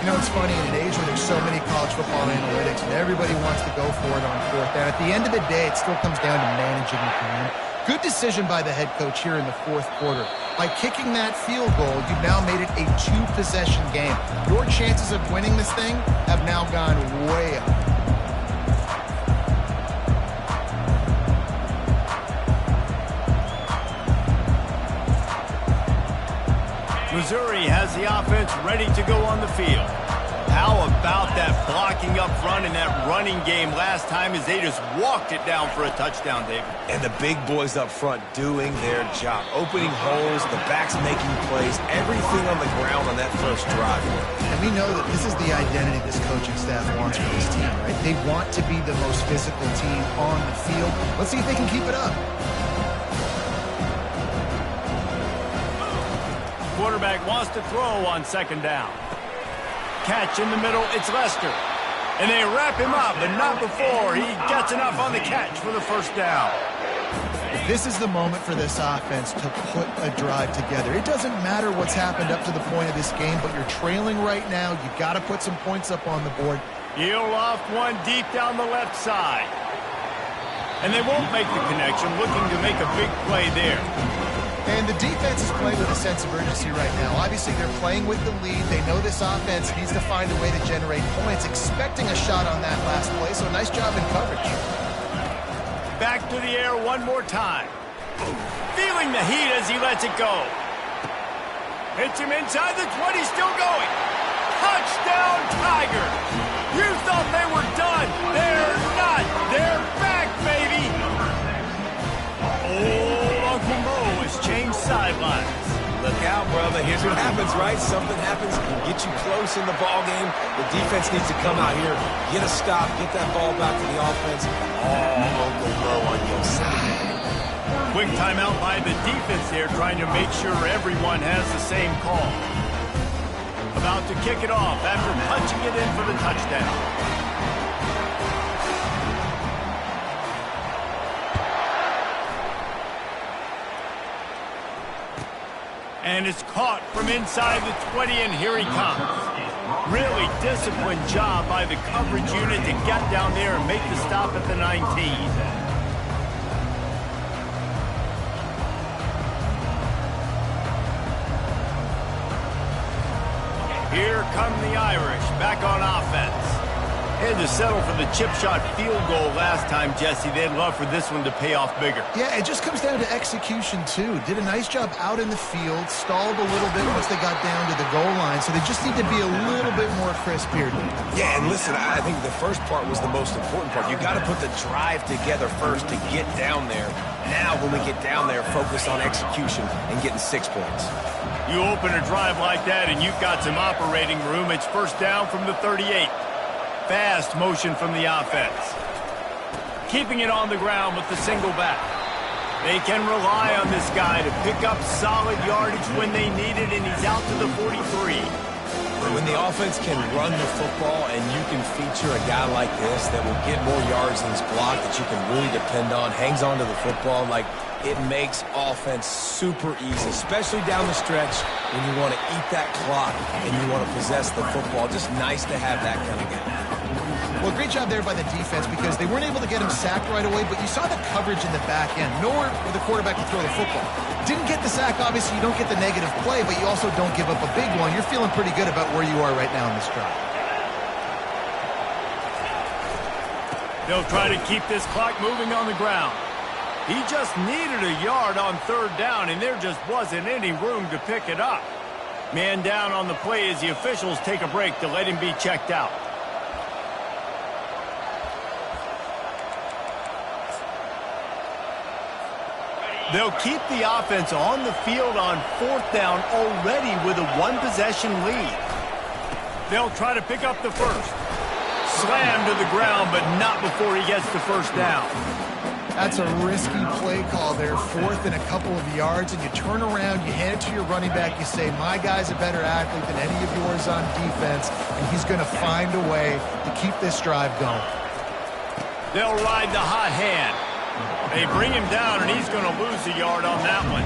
You know, it's funny, in an age where there's so many college football analytics and everybody wants to go for it on 4th down, at the end of the day, it still comes down to managing the game. Good decision by the head coach here in the 4th quarter. By kicking that field goal, you've now made it a 2-possession game. Your chances of winning this thing have now gone way up. Missouri has the offense ready to go on the field. how about that blocking up front in that running game last time as they just walked it down for a touchdown, David? And the big boys up front doing their job. Opening holes, the backs making plays, everything on the ground on that first drive. And we know that this is the identity this coaching staff wants for this team, right? They want to be the most physical team on the field. Let's see if they can keep it up. Quarterback wants to throw on second down. Catch in the middle, it's Lester. And they wrap him up, but not before he gets enough on the catch for the first down. This is the moment for this offense to put a drive together. It doesn't matter what's happened up to the point of this game, but you're trailing right now. You've got to put some points up on the board. He'll loft one deep down the left side. And they won't make the connection, looking to make a big play there. And the defense is playing with a sense of urgency right now. Obviously, they're playing with the lead. They know this offense needs to find a way to generate points, expecting a shot on that last play, so nice job in coverage. Back to the air one more time. Feeling the heat as he lets it go. Hits him inside the 20, still going. Touchdown, Tigers! You thought they were done. They're not. They're back, baby. Oh, Uncle Mo has changed sidelines. Look out, brother. Here's what happens, right? Something happens, get you close in the ball game. The defense needs to come out here, get a stop, get that ball back to the offense. Oh, Uncle Mo on your side. Quick timeout by the defense there, trying to make sure everyone has the same call. About to kick it off after punching it in for the touchdown. And it's caught from inside the 20, and here he comes. Really disciplined job by the coverage unit to get down there and make the stop at the 19. Here come the Irish, back on offense. Had to settle for the chip shot field goal last time, Jesse. They'd love for this one to pay off bigger. Yeah, it just comes down to execution, too. Did a nice job out in the field, stalled a little bit once they got down to the goal line, so they just need to be a little bit more crisp here. Yeah, and listen, I think the first part was the most important part. You got to put the drive together first to get down there. Now, when we get down there, focus on execution and getting 6 points. You open a drive like that and you've got some operating room. It's first down from the 38. Fast motion from the offense. Keeping it on the ground with the single back. They can rely on this guy to pick up solid yardage when they need it, and he's out to the 43. When the offense can run the football and you can feature a guy like this that will get more yards than his block, that you can really depend on, hangs on to the football, like it makes offense super easy, especially down the stretch when you want to eat that clock and you want to possess the football. Just nice to have that kind of game. Well, great job there by the defense because they weren't able to get him sacked right away, but you saw the coverage in the back end. Nowhere for the quarterback to throw the football. Didn't get the sack, obviously you don't get the negative play, but you also don't give up a big one. You're feeling pretty good about where you are right now in this drive. They'll try to keep this clock moving on the ground. He just needed a yard on third down, and there just wasn't any room to pick it up. Man down on the play as the officials take a break to let him be checked out. They'll keep the offense on the field on fourth down already with a one-possession lead. They'll try to pick up the first. Slam to the ground, but not before he gets the first down. That's a risky play call there, fourth and a couple of yards, and you turn around, you hand it to your running back, you say, my guy's a better athlete than any of yours on defense, and he's going to find a way to keep this drive going. They'll ride the hot hand. They bring him down, and he's going to lose a yard on that one.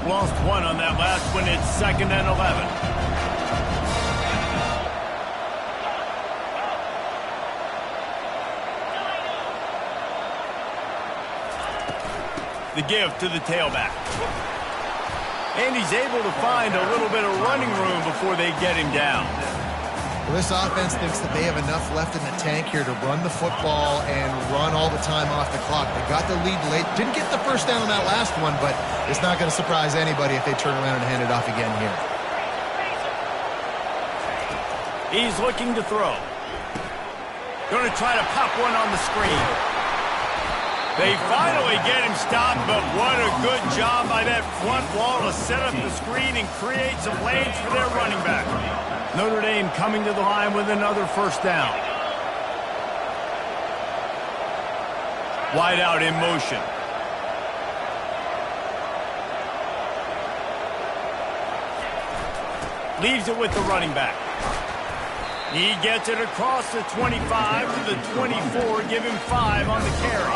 Lost one on that last one. It's 2nd and 11. The give to the tailback. And he's able to find a little bit of running room before they get him down. Well, this offense thinks that they have enough left in the tank here to run the football and run all the time off the clock. They got the lead late. Didn't get the first down on that last one, but it's not going to surprise anybody if they turn around and hand it off again here. He's looking to throw. Going to try to pop one on the screen. They finally get him stopped, but what a good job by that front wall to set up the screen and create some lanes for their running back. Notre Dame coming to the line with another first down. Wide out in motion. Leaves it with the running back. He gets it across the 25 to the 24, give him 5 on the carry.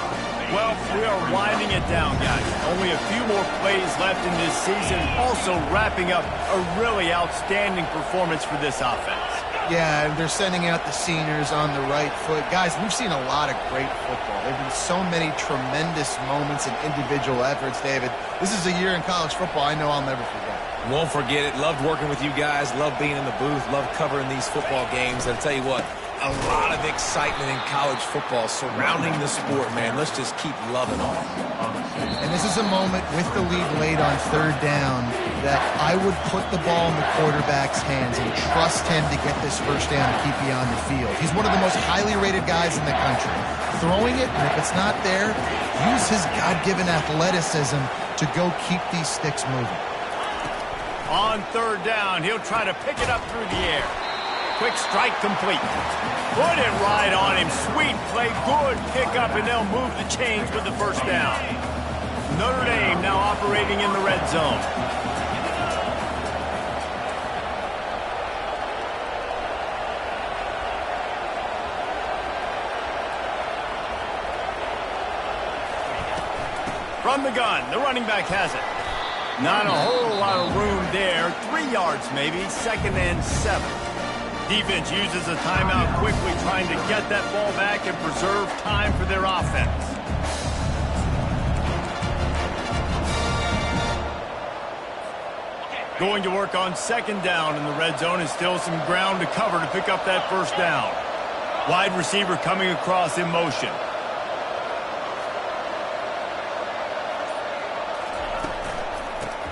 Well, we are winding it down, guys. Only a few more plays left in this season. Also wrapping up a really outstanding performance for this offense. Yeah, and they're sending out the seniors on the right foot. Guys, we've seen a lot of great football. There have been so many tremendous moments and individual efforts, David. This is a year in college football I know I'll never forget. Won't forget it. Loved working with you guys. Loved being in the booth. Loved covering these football games. I'll tell you what, a lot of excitement in college football surrounding the sport, man. Let's just keep loving on. And this is a moment with the lead late on third down that I would put the ball in the quarterback's hands and trust him to get this first down and keep you on the field. He's one of the most highly rated guys in the country. Throwing it, and if it's not there, use his God-given athleticism to go keep these sticks moving. On third down, he'll try to pick it up through the air. Quick strike complete. Put it right on him. Sweet play, good pickup, and they'll move the chains with the first down. Notre Dame now operating in the red zone. From the gun, the running back has it. Not a whole lot of room there. 3 yards maybe, 2nd and 7. Defense uses a timeout quickly, trying to get that ball back and preserve time for their offense. Going to work on 2nd down in the red zone, and still some ground to cover to pick up that first down. Wide receiver coming across in motion.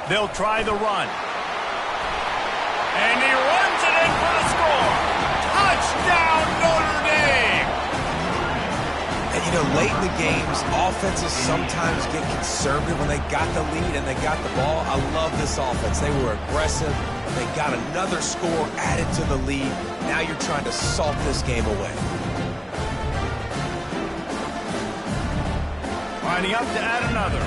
They'll try the run. And he runs it in for the score. Touchdown, Notre Dame! And, you know, late in the games, offenses sometimes get conservative when they got the lead and they got the ball. I love this offense. They were aggressive. They got another score added to the lead. Now you're trying to salt this game away. Lining up to add another.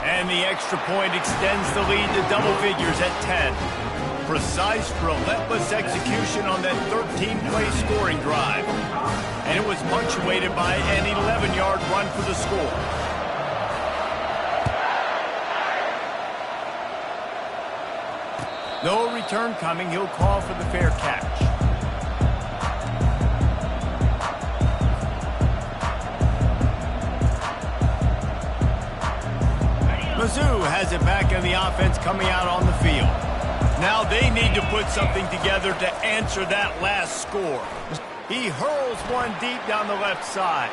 And the extra point extends the lead to double figures at 10. Precise, relentless execution on that 13-play scoring drive. And it was punctuated by an 11-yard run for the score. No return coming. He'll call for the fair catch. Mizzou has it back in the offense coming out on the field. Now they need to put something together to answer that last score. He hurls one deep down the left side.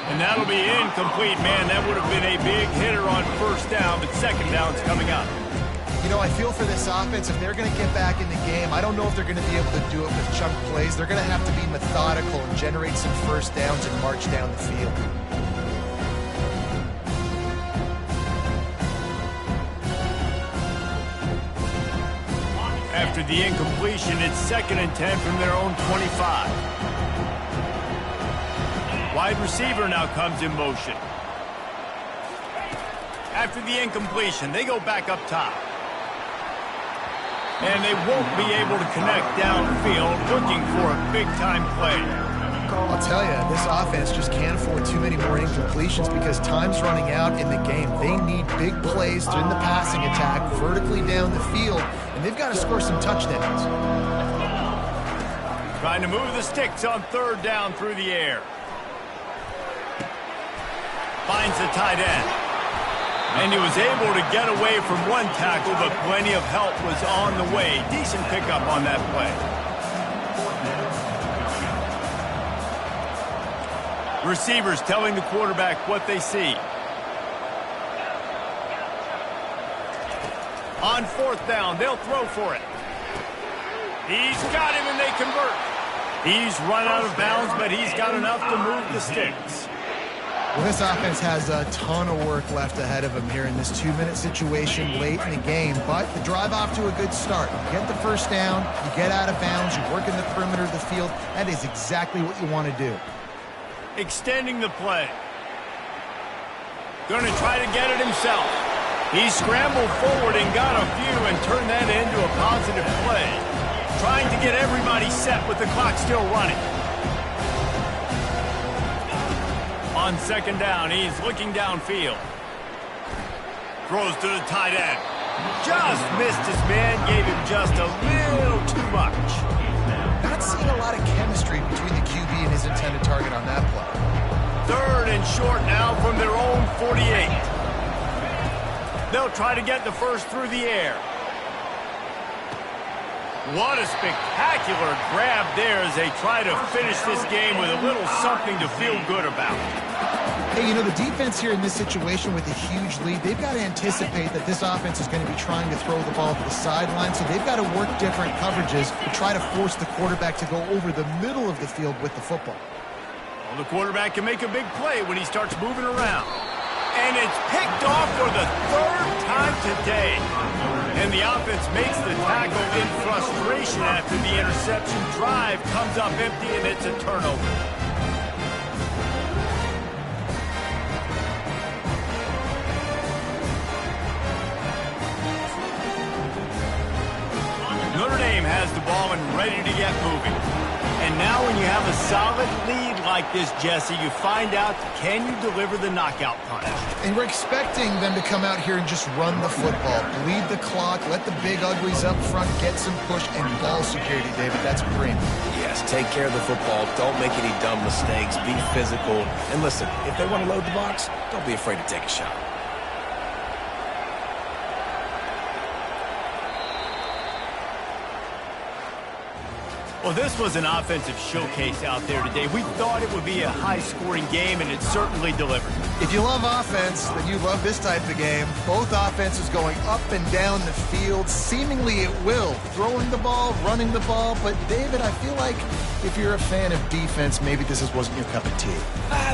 And that'll be incomplete. Man, that would have been a big hitter on first down, but 2nd down's coming up. You know, I feel for this offense, if they're going to get back in the game, I don't know if they're going to be able to do it with chunk plays. They're going to have to be methodical and generate some first downs and march down the field. After the incompletion, it's 2nd and 10 from their own 25. Wide receiver now comes in motion. After the incompletion, they go back up top. And they won't be able to connect downfield, looking for a big-time play. I'll tell you, this offense just can't afford too many more incompletions because time's running out in the game. They need big plays in the passing attack, vertically down the field, and they've got to score some touchdowns. Trying to move the sticks on 3rd down through the air. Finds the tight end. And he was able to get away from one tackle, but plenty of help was on the way. Decent pickup on that play. Receivers telling the quarterback what they see. On 4th down, they'll throw for it. He's got him and they convert. He's run out of bounds, but he's got enough to move the sticks. Well, this offense has a ton of work left ahead of them here in this 2-minute situation late in the game, but the drive off to a good start. You get the first down, you get out of bounds, you work in the perimeter of the field. That is exactly what you want to do. Extending the play. Going to try to get it himself. He scrambled forward and got a few and turned that into a positive play. Trying to get everybody set with the clock still running. On 2nd down, he's looking downfield. Throws to the tight end. Just missed his man, gave him just a little too much. Not seeing a lot of chemistry between the QB and his intended target on that play. 3rd and short now from their own 48. They'll try to get the first through the air. What a spectacular grab there as they try to finish this game with a little something to feel good about. Hey, you know, the defense here in this situation with a huge lead, they've got to anticipate that this offense is going to be trying to throw the ball to the sideline, so they've got to work different coverages to try to force the quarterback to go over the middle of the field with the football. Well, the quarterback can make a big play when he starts moving around. And it's picked off for the 3rd time today. And the offense makes the tackle in frustration after the interception. Drive comes up empty, and it's a turnover. Notre Dame has the ball and ready to get moving. And now when you have a solid lead like this, Jesse, you find out, can you deliver the knockout punch? And we're expecting them to come out here and just run the football, bleed the clock, let the big uglies up front, get some push and ball security, David. That's premium. Yes, take care of the football. Don't make any dumb mistakes. Be physical. And listen, if they want to load the box, don't be afraid to take a shot. Well, this was an offensive showcase out there today. We thought it would be a high-scoring game, and it certainly delivered. If you love offense, then you love this type of game. Both offenses going up and down the field, seemingly at will. Throwing the ball, running the ball. But, David, I feel like if you're a fan of defense, maybe this wasn't your cup of tea.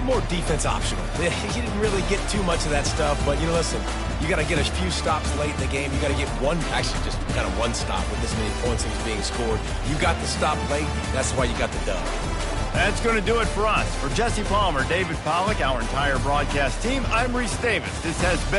More defense optional. You didn't really get too much of that stuff, but, listen, you got to get a few stops late in the game. You got to get actually just kind of one stop with this many points that was being scored. You got the stop late. That's why you got the dub. That's going to do it for us. For Jesse Palmer, David Pollack, our entire broadcast team, I'm Reese Davis. This has been